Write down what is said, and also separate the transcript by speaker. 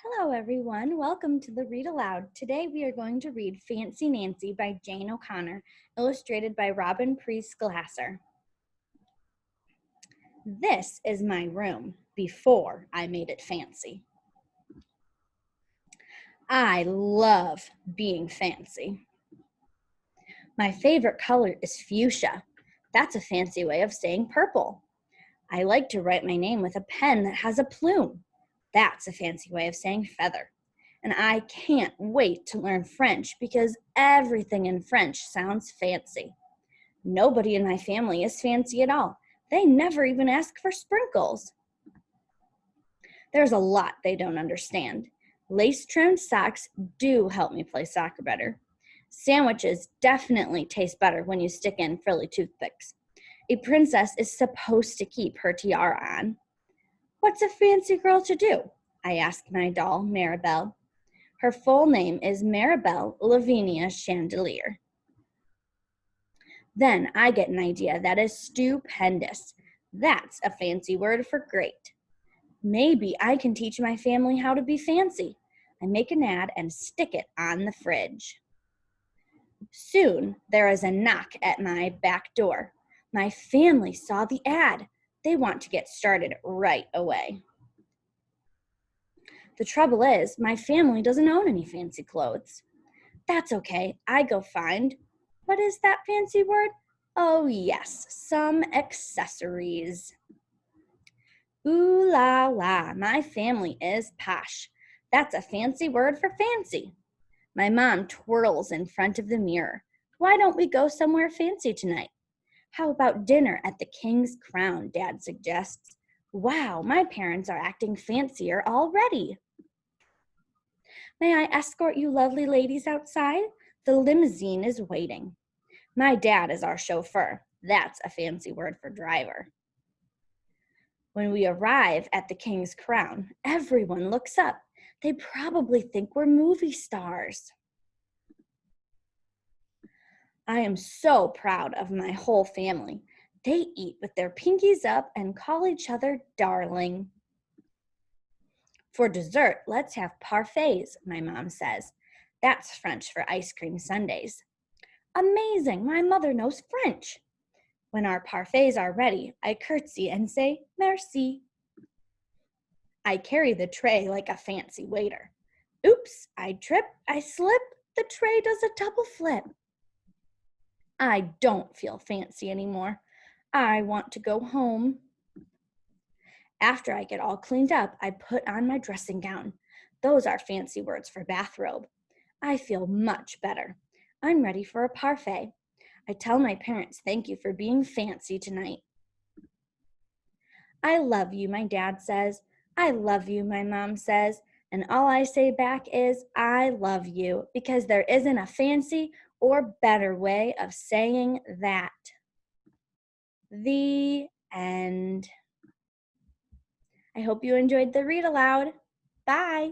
Speaker 1: Hello, everyone. Welcome to the Read Aloud. Today we are going to read Fancy Nancy by Jane O'Connor, illustrated by Robin Priest Glasser. This is my room before I made it fancy. I love being fancy. My favorite color is fuchsia. That's a fancy way of saying purple. I like to write my name with a pen that has a plume. That's a fancy way of saying feather. And I can't wait to learn French because everything in French sounds fancy. Nobody in my family is fancy at all. They never even ask for sprinkles. There's a lot they don't understand. Lace-trimmed socks do help me play soccer better. Sandwiches definitely taste better when you stick in frilly toothpicks. A princess is supposed to keep her tiara on. What's a fancy girl to do? I asked my doll, Maribel. Her full name is Maribel Lavinia Chandelier. Then I get an idea that is stupendous. That's a fancy word for great. Maybe I can teach my family how to be fancy. I make an ad and stick it on the fridge. Soon there is a knock at my back door. My family saw the ad. They want to get started right away. The trouble is, my family doesn't own any fancy clothes. That's okay, I go find, what is that fancy word? Oh yes, some accessories. Ooh la la, my family is posh. That's a fancy word for fancy. My mom twirls in front of the mirror. Why don't we go somewhere fancy tonight? How about dinner at the King's Crown, Dad suggests. Wow, my parents are acting fancier already. May I escort you lovely ladies outside? The limousine is waiting. My dad is our chauffeur. That's a fancy word for driver. When we arrive at the King's Crown, everyone looks up. They probably think we're movie stars. I am so proud of my whole family. They eat with their pinkies up and call each other darling. For dessert, let's have parfaits, my mom says. That's French for ice cream sundaes. Amazing, my mother knows French. When our parfaits are ready, I curtsy and say, merci. I carry the tray like a fancy waiter. Oops, I trip, I slip, the tray does a double flip. I don't feel fancy anymore. I want to go home. After I get all cleaned up, I put on my dressing gown. Those are fancy words for bathrobe. I feel much better. I'm ready for a parfait. I tell my parents thank you for being fancy tonight. I love you, my dad says. I love you, my mom says. And all I say back is, I love you, because there isn't a fancy or better way of saying that. The end. I hope you enjoyed the read aloud. Bye.